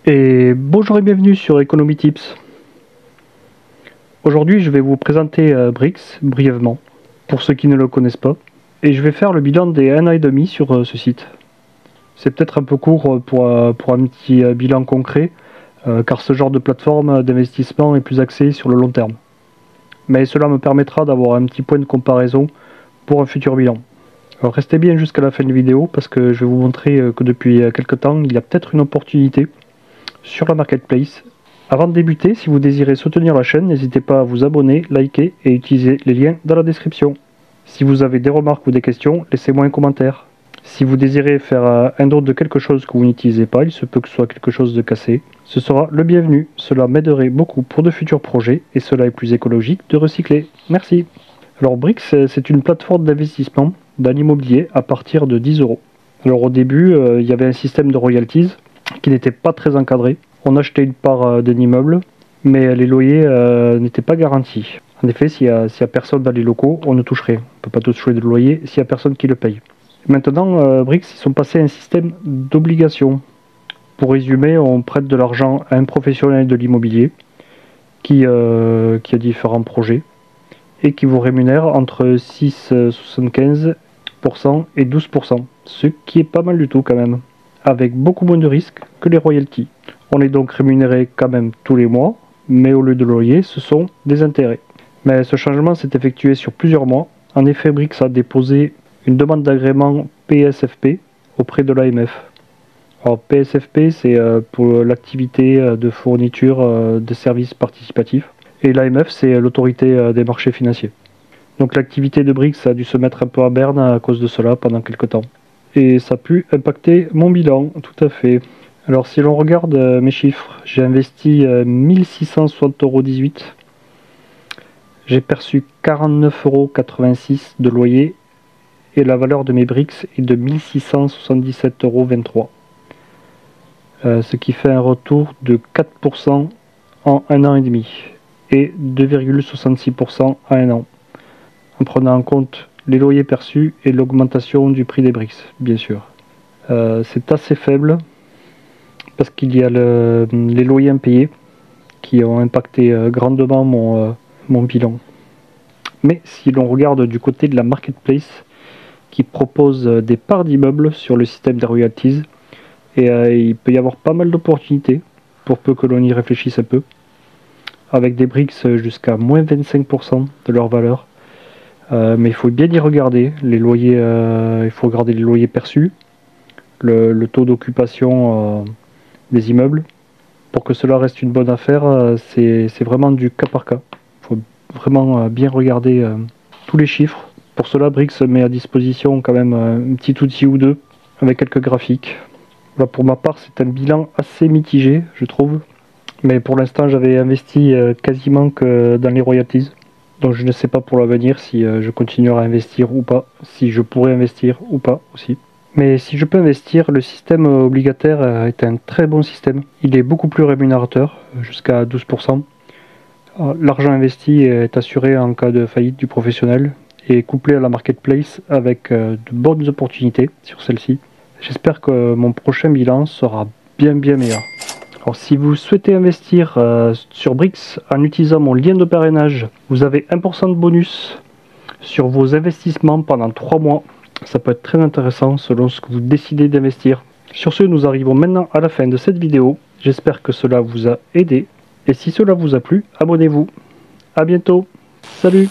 Et bonjour et bienvenue sur Economy Tips. Aujourd'hui je vais vous présenter Brix brièvement, pour ceux qui ne le connaissent pas. Et je vais faire le bilan des 1 an et demi sur ce site. C'est peut-être un peu court pour un petit bilan concret, car ce genre de plateforme d'investissement est plus axé sur le long terme. Mais cela me permettra d'avoir un petit point de comparaison pour un futur bilan. Alors restez bien jusqu'à la fin de la vidéo, parce que je vais vous montrer que depuis quelques temps, il y a peut-être une opportunité sur la marketplace. Avant de débuter, si vous désirez soutenir la chaîne, n'hésitez pas à vous abonner, liker et utiliser les liens dans la description. Si vous avez des remarques ou des questions, laissez-moi un commentaire. Si vous désirez faire un don de quelque chose que vous n'utilisez pas, il se peut que ce soit quelque chose de cassé, ce sera le bienvenu. Cela m'aiderait beaucoup pour de futurs projets et cela est plus écologique de recycler. Merci. Alors Brix, c'est une plateforme d'investissement dans l'immobilier à partir de 10 €. Alors au début, il y avait un système de royalties qui n'était pas très encadré. On achetait une part d'un immeuble, mais les loyers n'étaient pas garantis. En effet, s'il y a personne dans les locaux, on ne touche rien. On ne peut pas toucher de loyer s'il n'y a personne qui le paye. Maintenant, Brix, ils sont passés à un système d'obligation. Pour résumer, on prête de l'argent à un professionnel de l'immobilier qui a différents projets et qui vous rémunère entre 6,75% et 12%, ce qui est pas mal du tout quand même, avec beaucoup moins de risques que les royalties. On est donc rémunéré quand même tous les mois, mais au lieu de loyer, ce sont des intérêts. Mais ce changement s'est effectué sur plusieurs mois. En effet, Brix a déposé une demande d'agrément PSFP auprès de l'AMF. Alors PSFP, c'est pour l'activité de fourniture de services participatifs. Et l'AMF, c'est l'autorité des marchés financiers. Donc l'activité de Brix a dû se mettre un peu à berne à cause de cela pendant quelques temps. Et ça a pu impacter mon bilan, tout à fait. Alors si l'on regarde mes chiffres, j'ai investi 1660,18 €. J'ai perçu 49,86 € de loyer et la valeur de mes Brix est de 1677,23 €. Ce qui fait un retour de 4% en 1 an et demi et 2,66% en 1 an, en prenant en compte les loyers perçus et l'augmentation du prix des Brix, bien sûr. C'est assez faible parce qu'il y a les loyers impayés qui ont impacté grandement mon bilan. Mais si l'on regarde du côté de la marketplace qui propose des parts d'immeubles sur le système des royalties, et il peut y avoir pas mal d'opportunités pour peu que l'on y réfléchisse un peu, avec des Brix jusqu'à moins 25% de leur valeur. Mais il faut bien y regarder les loyers, il faut regarder les loyers perçus, le taux d'occupation des immeubles. Pour que cela reste une bonne affaire, c'est vraiment du cas par cas. Il faut vraiment bien regarder tous les chiffres. Pour cela, Brix met à disposition quand même un petit outil ou deux avec quelques graphiques. Voilà, pour ma part, c'est un bilan assez mitigé, je trouve. Mais pour l'instant, j'avais investi quasiment que dans les royalties. Donc je ne sais pas pour l'avenir si je continuerai à investir ou pas, si je pourrais investir ou pas aussi. Mais si je peux investir, le système obligataire est un très bon système. Il est beaucoup plus rémunérateur, jusqu'à 12%. L'argent investi est assuré en cas de faillite du professionnel et couplé à la marketplace avec de bonnes opportunités sur celle-ci. J'espère que mon prochain bilan sera bien meilleur. Alors si vous souhaitez investir sur Brix en utilisant mon lien de parrainage, vous avez 1% de bonus sur vos investissements pendant 3 mois. Ça peut être très intéressant selon ce que vous décidez d'investir. Sur ce, nous arrivons maintenant à la fin de cette vidéo. J'espère que cela vous a aidé. Et si cela vous a plu, abonnez-vous. A bientôt. Salut!